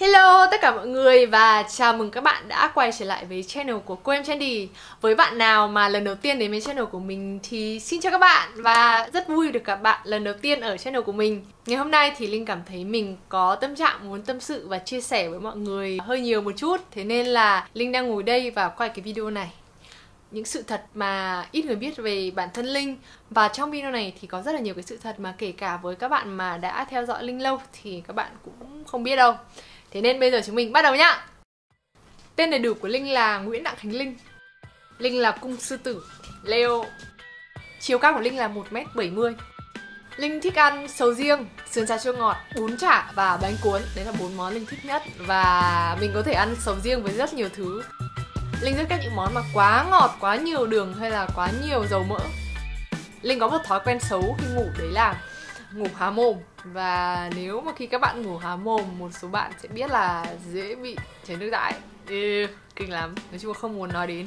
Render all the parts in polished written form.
Hello tất cả mọi người và chào mừng các bạn đã quay trở lại với channel của cô em Trendy. Với bạn nào mà lần đầu tiên đến với channel của mình thì xin chào các bạn và rất vui được gặp bạn lần đầu tiên ở channel của mình. Ngày hôm nay thì Linh cảm thấy mình có tâm trạng muốn tâm sự và chia sẻ với mọi người hơi nhiều một chút. Thế nên là Linh đang ngồi đây và quay cái video này. Những sự thật mà ít người biết về bản thân Linh. Và trong video này thì có rất là nhiều cái sự thật mà kể cả với các bạn mà đã theo dõi Linh lâu thì các bạn cũng không biết đâu. Thế nên bây giờ chúng mình bắt đầu nhá. Tên đầy đủ của Linh là Nguyễn Đặng Khánh Linh. Linh là cung sư tử Leo. Chiều cao của Linh là 1m70. Linh thích ăn sầu riêng, sườn xào chua ngọt, bún chả và bánh cuốn. Đấy là 4 món Linh thích nhất. Và mình có thể ăn sầu riêng với rất nhiều thứ. Linh rất ghét những món mà quá ngọt, quá nhiều đường hay là quá nhiều dầu mỡ. Linh có một thói quen xấu khi ngủ, đấy là ngủ há mồm. Và nếu mà khi các bạn ngủ há mồm, một số bạn sẽ biết là dễ bị chảy nước dãi. Kinh lắm, nói chung là không muốn nói đến.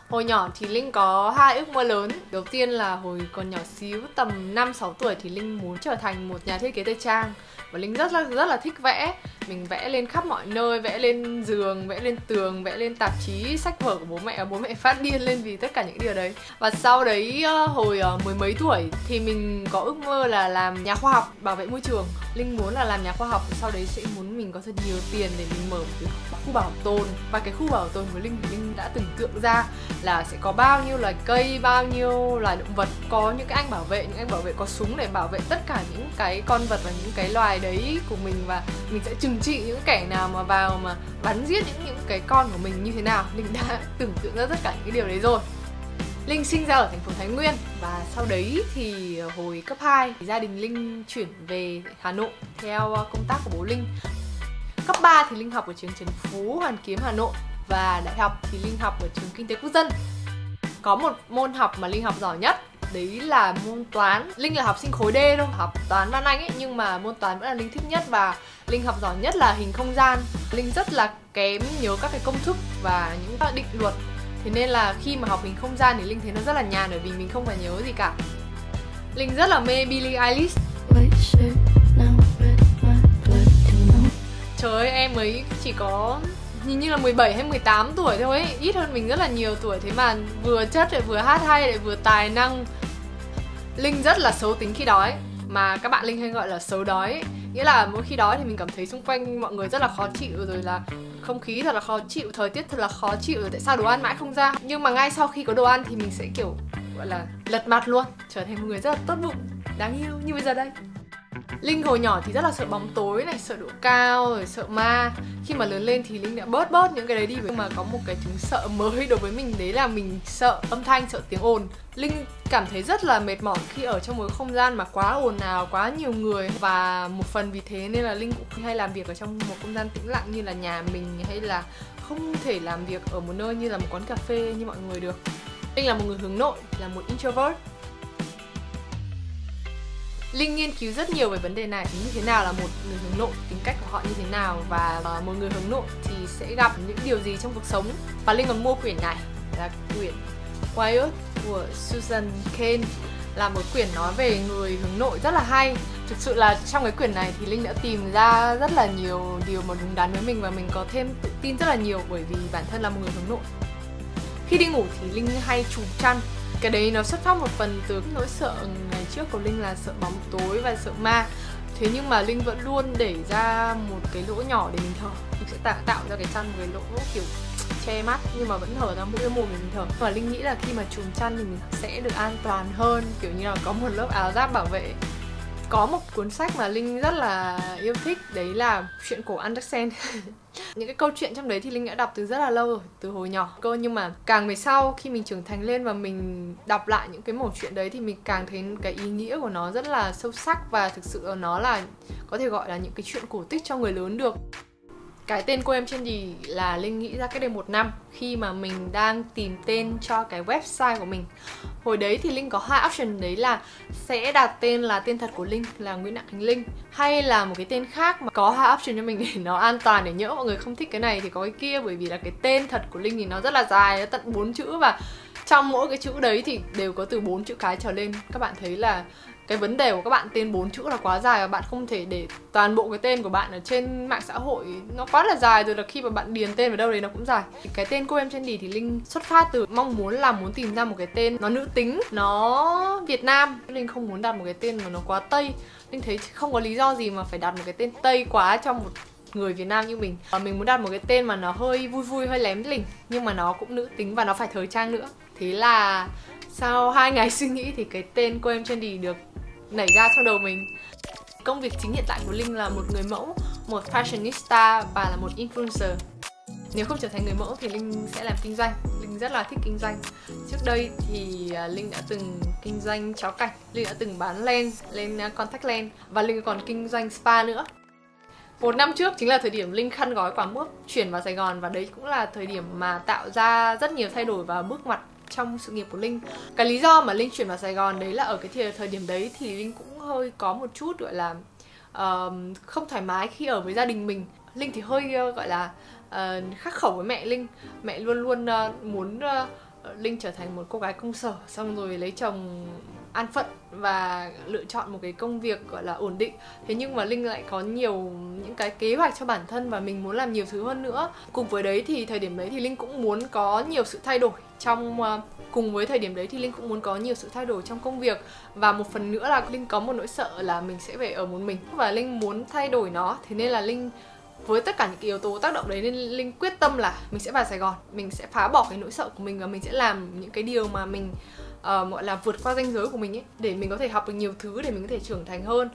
Hồi nhỏ thì Linh có 2 ước mơ lớn. Đầu tiên là hồi còn nhỏ xíu, tầm 5-6 tuổi thì Linh muốn trở thành một nhà thiết kế thời trang. Và Linh rất là thích vẽ. Mình vẽ lên khắp mọi nơi, vẽ lên giường, vẽ lên tường, vẽ lên tạp chí, sách vở của bố mẹ. Bố mẹ phát điên lên vì tất cả những điều đấy. Và sau đấy hồi mười mấy tuổi thì mình có ước mơ là làm nhà khoa học, bảo vệ môi trường. Linh muốn là làm nhà khoa học, sau đấy sẽ muốn mình có thật nhiều tiền để mình mở một cái khu bảo tồn. Và cái khu bảo tồn của Linh thì Linh đã tưởng tượng ra là sẽ có bao nhiêu loài cây, bao nhiêu loài động vật, có những cái anh bảo vệ có súng để bảo vệ tất cả những cái con vật và những cái loài đấy của mình. Và mình sẽ trừng trị những kẻ nào mà vào mà bắn giết những cái con của mình như thế nào. Linh đã tưởng tượng ra tất cả những cái điều đấy rồi. Linh sinh ra ở thành phố Thái Nguyên và sau đấy thì hồi cấp 2 thì gia đình Linh chuyển về Hà Nội theo công tác của bố Linh. Cấp 3 thì Linh học ở trường Trần Phú, Hoàn Kiếm, Hà Nội. Và đại học thì Linh học ở trường Kinh tế Quốc dân. Có một môn học mà Linh học giỏi nhất, đấy là môn toán. Linh là học sinh khối D thôi, học toán văn Anh ấy, nhưng mà môn toán vẫn là Linh thích nhất. Và Linh học giỏi nhất là hình không gian. Linh rất là kém nhớ các cái công thức và những định luật. Thế nên là khi mà học hình không gian thì Linh thấy nó rất là nhàn, bởi vì mình không phải nhớ gì cả. Linh rất là mê Billie Eilish. Trời ơi, em ấy chỉ có hình như là 17 hay 18 tuổi thôi ấy, ít hơn mình rất là nhiều tuổi. Thế mà vừa chất lại vừa hát hay lại vừa tài năng. Linh rất là xấu tính khi đói, mà các bạn Linh hay gọi là xấu đói ấy. Nghĩa là mỗi khi đói thì mình cảm thấy xung quanh mọi người rất là khó chịu, rồi là không khí thật là khó chịu, thời tiết thật là khó chịu, rồi tại sao đồ ăn mãi không ra. Nhưng mà ngay sau khi có đồ ăn thì mình sẽ kiểu gọi là lật mặt luôn, trở thành một người rất là tốt bụng, đáng yêu như bây giờ đây. Linh hồi nhỏ thì rất là sợ bóng tối này, sợ độ cao, rồi sợ ma. Khi mà lớn lên thì Linh đã bớt những cái đấy đi. Nhưng mà có một cái chứng sợ mới đối với mình, đấy là mình sợ âm thanh, sợ tiếng ồn. Linh cảm thấy rất là mệt mỏi khi ở trong một không gian mà quá ồn ào, quá nhiều người. Và một phần vì thế nên là Linh cũng hay làm việc ở trong một không gian tĩnh lặng như là nhà mình, hay là không thể làm việc ở một nơi như là một quán cà phê như mọi người được. Linh là một người hướng nội, là một introvert. Linh nghiên cứu rất nhiều về vấn đề này, như thế nào là một người hướng nội, tính cách của họ như thế nào, và một người hướng nội thì sẽ gặp những điều gì trong cuộc sống. Và Linh còn mua quyển này, là quyển Quiet của Susan Cain, là một quyển nói về người hướng nội rất là hay. Thực sự là trong cái quyển này thì Linh đã tìm ra rất là nhiều điều mà đúng đắn với mình, và mình có thêm tự tin rất là nhiều bởi vì bản thân là một người hướng nội. Khi đi ngủ thì Linh hay trùm chăn. Cái đấy nó xuất phát một phần từ nỗi sợ ngày trước của Linh là sợ bóng tối và sợ ma. Thế nhưng mà Linh vẫn luôn để ra một cái lỗ nhỏ để mình thở. Mình sẽ tạo ra cái chăn một cái lỗ kiểu che mắt nhưng mà vẫn thở ra mũi mồm để mình thở. Và Linh nghĩ là khi mà trùm chăn thì mình sẽ được an toàn hơn, kiểu như là có một lớp áo giáp bảo vệ. Có một cuốn sách mà Linh rất là yêu thích, đấy là Chuyện cổ Andersen. Những cái câu chuyện trong đấy thì Linh đã đọc từ rất là lâu rồi, từ hồi nhỏ cơ. Nhưng mà càng về sau khi mình trưởng thành lên và mình đọc lại những cái mẩu chuyện đấy thì mình càng thấy cái ý nghĩa của nó rất là sâu sắc. Và thực sự nó là có thể gọi là những cái chuyện cổ tích cho người lớn được. Cái tên cô em Trendy là Linh nghĩ ra cách đây 1 năm khi mà mình đang tìm tên cho cái website của mình. Hồi đấy thì Linh có 2 option, đấy là sẽ đặt tên là tên thật của Linh là Nguyễn Đặng Khánh Linh, hay là một cái tên khác. Mà có 2 option cho mình để nó an toàn, để nhỡ mọi người không thích cái này thì có cái kia. Bởi vì là cái tên thật của Linh thì nó rất là dài, nó tận 4 chữ, và trong mỗi cái chữ đấy thì đều có từ 4 chữ cái trở lên. Các bạn thấy là cái vấn đề của các bạn tên 4 chữ là quá dài và bạn không thể để toàn bộ cái tên của bạn ở trên mạng xã hội nó quá là dài rồi, là khi mà bạn điền tên vào đâu đấy nó cũng dài. Cái tên cô em Trendy thì Linh xuất phát từ mong muốn tìm ra một cái tên nó nữ tính, nó Việt Nam. Linh không muốn đặt một cái tên mà nó quá Tây. Linh thấy không có lý do gì mà phải đặt một cái tên Tây quá cho một người Việt Nam như mình. Mình muốn đặt một cái tên mà nó hơi vui vui, hơi lém lỉnh, nhưng mà nó cũng nữ tính và nó phải thời trang nữa. Thế là sau 2 ngày suy nghĩ thì cái tên cô em Trendy được nảy ra trong đầu mình. Công việc chính hiện tại của Linh là một người mẫu, một fashionista và là một influencer. Nếu không trở thành người mẫu thì Linh sẽ làm kinh doanh. Linh rất là thích kinh doanh. Trước đây thì Linh đã từng kinh doanh cháo cảnh, Linh đã từng bán lens, lên contact lens, và Linh còn kinh doanh spa nữa. 1 năm trước chính là thời điểm Linh khăn gói quả bước chuyển vào Sài Gòn, và đấy cũng là thời điểm mà tạo ra rất nhiều thay đổi và bước ngoặt trong sự nghiệp của Linh. Cái lý do mà Linh chuyển vào Sài Gòn đấy là ở cái thời điểm đấy thì Linh cũng hơi có một chút gọi là không thoải mái khi ở với gia đình mình. Linh thì hơi gọi là khắc khẩu với mẹ Linh. Mẹ luôn luôn muốn Linh trở thành một cô gái công sở, xong rồi lấy chồng an phận và lựa chọn một cái công việc gọi là ổn định. Thế nhưng mà Linh lại có nhiều những cái kế hoạch cho bản thân và mình muốn làm nhiều thứ hơn nữa. Cùng với đấy thì thời điểm đấy thì Linh cũng muốn có nhiều sự thay đổi trong trong công việc. Và một phần nữa là Linh có một nỗi sợ là mình sẽ phải ở một mình, và Linh muốn thay đổi nó. Thế nên là Linh, với tất cả những cái yếu tố tác động đấy, nên Linh quyết tâm là mình sẽ vào Sài Gòn, mình sẽ phá bỏ cái nỗi sợ của mình và mình sẽ làm những cái điều mà mình gọi là vượt qua ranh giới của mình ấy, để mình có thể học được nhiều thứ, để mình có thể trưởng thành hơn.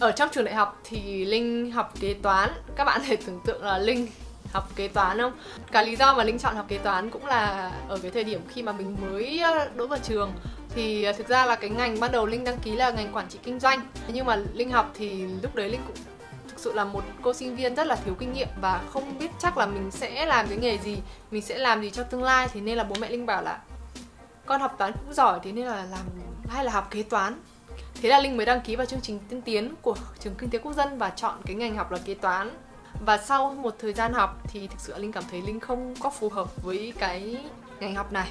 Ở trong trường đại học thì Linh học kế toán. Các bạn thể tưởng tượng là Linh học kế toán không? Cái lý do mà Linh chọn học kế toán cũng là ở cái thời điểm khi mà mình mới đỗ vào trường. Thì thực ra là cái ngành ban đầu Linh đăng ký là ngành quản trị kinh doanh. Nhưng mà Linh học thì lúc đấy Linh cũng thực sự là một cô sinh viên rất là thiếu kinh nghiệm và không biết chắc là mình sẽ làm cái nghề gì, mình sẽ làm gì cho tương lai. Thế nên là bố mẹ Linh bảo là con học toán cũng giỏi, thế nên là hay là học kế toán. Thế là Linh mới đăng ký vào chương trình tiên tiến của trường Kinh tế Quốc dân và chọn cái ngành học là kế toán. Và sau một thời gian học thì thực sự Linh cảm thấy Linh không có phù hợp với cái ngành học này.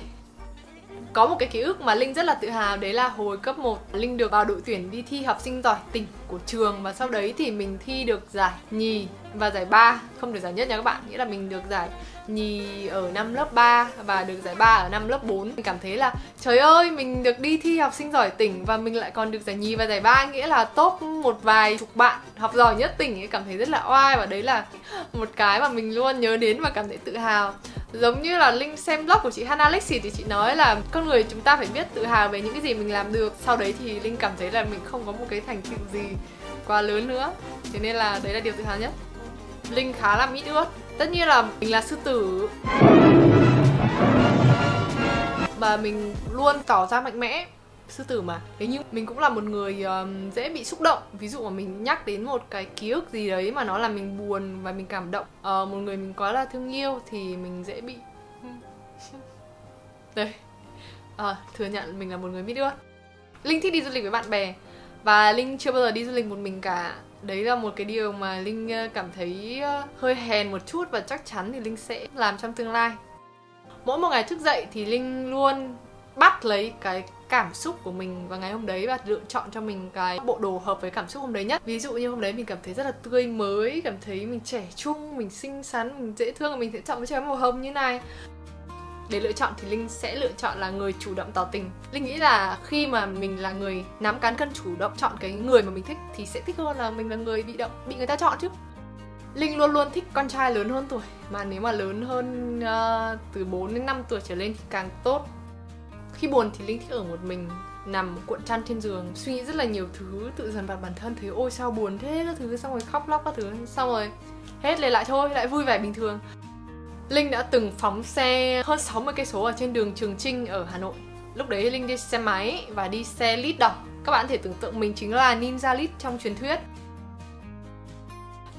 Có một cái ký ức mà Linh rất là tự hào, đấy là hồi cấp 1 Linh được vào đội tuyển đi thi học sinh giỏi tỉnh của trường. Và sau đấy thì mình thi được giải nhì và giải ba, không được giải nhất nha các bạn. Nghĩa là mình được giải nhì ở năm lớp 3 và được giải 3 ở năm lớp 4. Mình cảm thấy là trời ơi, mình được đi thi học sinh giỏi tỉnh và mình lại còn được giải nhì và giải 3, nghĩa là top một vài chục bạn học giỏi nhất tỉnh ấy. Cảm thấy rất là oai và đấy là một cái mà mình luôn nhớ đến và cảm thấy tự hào. Giống như là Linh xem blog của chị Hannah Alexi thì chị nói là con người chúng ta phải biết tự hào về những cái gì mình làm được. Sau đấy thì Linh cảm thấy là mình không có một cái thành tựu gì quá lớn nữa, thế nên là đấy là điều tự hào nhất. Linh khá là mít ướt. Tất nhiên là mình là sư tử và mình luôn tỏ ra mạnh mẽ, sư tử mà. Thế nhưng mình cũng là một người dễ bị xúc động. Ví dụ mà mình nhắc đến một cái ký ức gì đấy mà nó làm mình buồn và mình cảm động, một người mình quá là thương yêu thì mình dễ bị đây, thừa nhận mình là một người mít ướt. Linh thích đi du lịch với bạn bè và Linh chưa bao giờ đi du lịch một mình cả. Đấy là một cái điều mà Linh cảm thấy hơi hèn một chút và chắc chắn thì Linh sẽ làm trong tương lai. Mỗi một ngày thức dậy thì Linh luôn bắt lấy cái cảm xúc của mình vào ngày hôm đấy và lựa chọn cho mình cái bộ đồ hợp với cảm xúc hôm đấy nhất. Ví dụ như hôm đấy mình cảm thấy rất là tươi mới, cảm thấy mình trẻ trung, mình xinh xắn, mình dễ thương, và mình sẽ chọn với chiếc áo màu hồng như này. Để lựa chọn thì Linh sẽ lựa chọn là người chủ động tỏ tình. Linh nghĩ là khi mà mình là người nắm cán cân chủ động chọn cái người mà mình thích thì sẽ thích hơn là mình là người bị động, bị người ta chọn chứ. Linh luôn luôn thích con trai lớn hơn tuổi, mà nếu mà lớn hơn từ 4 đến 5 tuổi trở lên thì càng tốt. Khi buồn thì Linh thích ở một mình, nằm cuộn chăn trên giường, suy nghĩ rất là nhiều thứ, tự dằn vặt bản thân, thấy ôi sao buồn thế các thứ, xong rồi khóc lóc các thứ, xong rồi hết lại thôi, lại vui vẻ bình thường. Linh đã từng phóng xe hơn 60 cây số ở trên đường Trường Chinh ở Hà Nội. Lúc đấy Linh đi xe máy và đi xe lít đỏ. Các bạn có thể tưởng tượng mình chính là ninja lít trong truyền thuyết.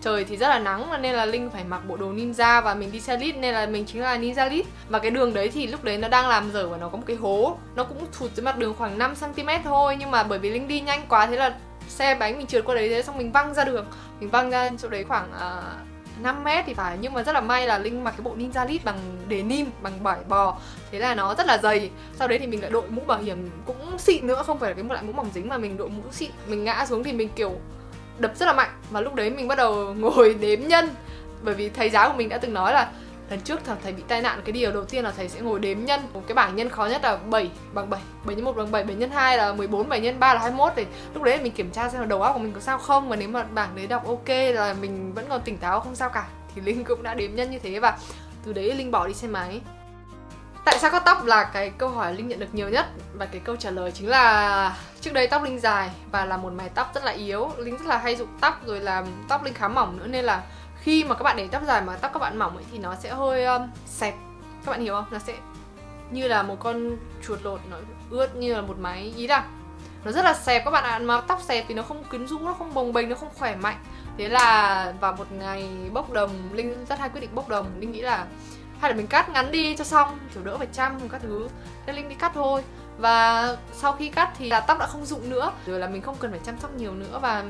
Trời thì rất là nắng nên là Linh phải mặc bộ đồ ninja và mình đi xe lít nên là mình chính là ninja lít. Và cái đường đấy thì lúc đấy nó đang làm dở và nó có một cái hố, nó cũng thụt dưới mặt đường khoảng 5 cm thôi, nhưng mà bởi vì Linh đi nhanh quá thế là xe bánh mình trượt qua đấy, thế xong mình văng ra đường. Mình văng ra chỗ đấy khoảng 5m thì phải, nhưng mà rất là may là Linh mặc cái bộ Ninja Lead bằng denim, bằng vải bò, thế là nó rất là dày. Sau đấy thì mình lại đội mũ bảo hiểm cũng xịn nữa, không phải là cái loại mũ mỏng dính mà mình đội mũ xịn. Mình ngã xuống thì mình kiểu đập rất là mạnh, và lúc đấy mình bắt đầu ngồi đếm nhân, bởi vì thầy giáo của mình đã từng nói là lần trước thầy bị tai nạn, cái điều đầu tiên là thầy sẽ ngồi đếm nhân. Cái bảng nhân khó nhất là 7 bằng 7, 7 x 1 bằng 7, 7 x 2 là 14, 7 x 3 là 21. Thì lúc đấy mình kiểm tra xem là đầu óc của mình có sao không, và nếu mà bảng đấy đọc ok là mình vẫn còn tỉnh táo không sao cả, thì Linh cũng đã đếm nhân như thế. Và từ đấy Linh bỏ đi xe máy. Tại sao cắt tóc là cái câu hỏi Linh nhận được nhiều nhất, và cái câu trả lời chính là trước đây tóc Linh dài và là một mái tóc rất là yếu. Linh rất là hay rụng tóc, rồi là tóc Linh khá mỏng nữa, nên là khi mà các bạn để tóc dài mà tóc các bạn mỏng ấy thì nó sẽ hơi xẹp. Các bạn hiểu không? Nó sẽ như là một con chuột lột, nó ướt như là một máy, ý là nó rất là xẹp các bạn ạ. Mà tóc xẹp thì nó không quyến rũ, nó không bồng bềnh, nó không khỏe mạnh. Thế là vào một ngày bốc đồng, Linh rất hay quyết định bốc đồng. Linh nghĩ là hay là mình cắt ngắn đi cho xong, kiểu đỡ phải chăm các thứ. Thế Linh đi cắt thôi. Và sau khi cắt thì là tóc đã không rụng nữa, rồi là mình không cần phải chăm sóc nhiều nữa. Và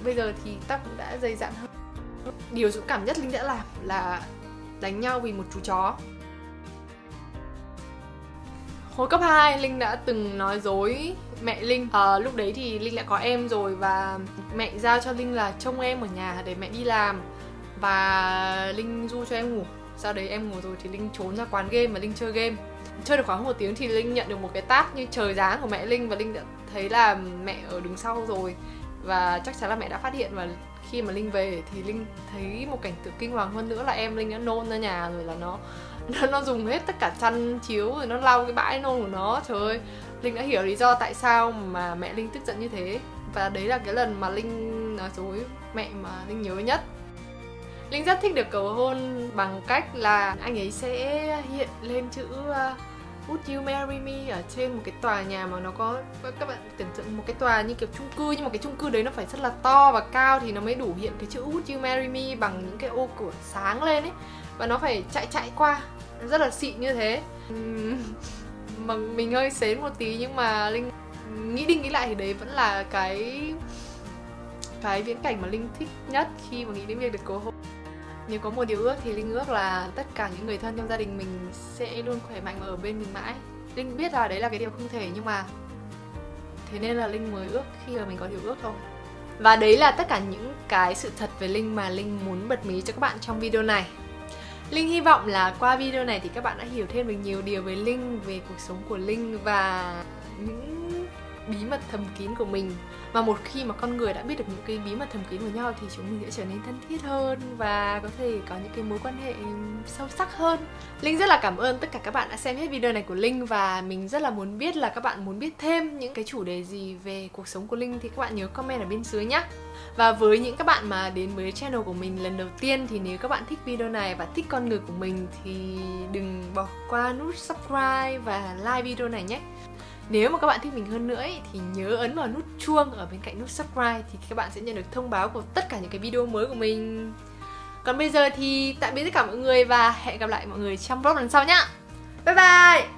bây giờ thì tóc cũng đã dày dặn hơn. Điều dũng cảm nhất Linh đã làm là đánh nhau vì một chú chó. Hồi cấp 2, Linh đã từng nói dối mẹ Linh. Lúc đấy thì Linh đã có em rồi, và mẹ giao cho Linh là trông em ở nhà để mẹ đi làm, và Linh ru cho em ngủ. Sau đấy em ngủ rồi thì Linh trốn ra quán game và Linh chơi game. Chơi được khoảng 1 tiếng thì Linh nhận được một cái tát như trời giáng của mẹ Linh, và Linh đã thấy là mẹ ở đứng sau rồi, và chắc chắn là mẹ đã phát hiện. Và khi mà Linh về thì Linh thấy một cảnh tượng kinh hoàng hơn nữa là em Linh đã nôn ra nhà, rồi là nó dùng hết tất cả chăn chiếu, rồi nó lau cái bãi nôn của nó. Trời ơi, Linh đã hiểu lý do tại sao mà mẹ Linh tức giận như thế. Và đấy là cái lần mà Linh nói dối mẹ mà Linh nhớ nhất. Linh rất thích được cầu hôn bằng cách là anh ấy sẽ hiện lên chữ Would you marry me ở trên một cái tòa nhà mà nó có, các bạn tưởng tượng một cái tòa như kiểu chung cư, nhưng mà cái chung cư đấy nó phải rất là to và cao thì nó mới đủ hiện cái chữ Would you marry me bằng những cái ô cửa sáng lên ấy, và nó phải chạy qua, rất là xịn như thế. Mà mình hơi sến một tí, nhưng mà Linh nghĩ đi nghĩ lại thì đấy vẫn là cái viễn cảnh mà Linh thích nhất khi mà nghĩ đến việc được cầu hôn. Nếu có một điều ước thì Linh ước là tất cả những người thân trong gia đình mình sẽ luôn khỏe mạnh và ở bên mình mãi. Linh biết là đấy là cái điều không thể, nhưng mà thế nên là Linh mới ước khi mà mình có điều ước thôi. Và đấy là tất cả những cái sự thật về Linh mà Linh muốn bật mí cho các bạn trong video này. Linh hy vọng là qua video này thì các bạn đã hiểu thêm được nhiều điều về Linh, về cuộc sống của Linh và những bí mật thầm kín của mình. Và một khi mà con người đã biết được những cái bí mật thầm kín của nhau thì chúng mình sẽ trở nên thân thiết hơn và có thể có những cái mối quan hệ sâu sắc hơn. Linh rất là cảm ơn tất cả các bạn đã xem hết video này của Linh, và mình rất là muốn biết là các bạn muốn biết thêm những cái chủ đề gì về cuộc sống của Linh thì các bạn nhớ comment ở bên dưới nhé. Và với những các bạn mà đến với channel của mình lần đầu tiên thì nếu các bạn thích video này và thích con người của mình thì đừng bỏ qua nút subscribe và like video này nhé. Nếu mà các bạn thích mình hơn nữa ấy, thì nhớ ấn vào nút chuông ở bên cạnh nút subscribe thì các bạn sẽ nhận được thông báo của tất cả những cái video mới của mình. Còn bây giờ thì tạm biệt tất cả mọi người và hẹn gặp lại mọi người trong vlog lần sau nhá. Bye bye!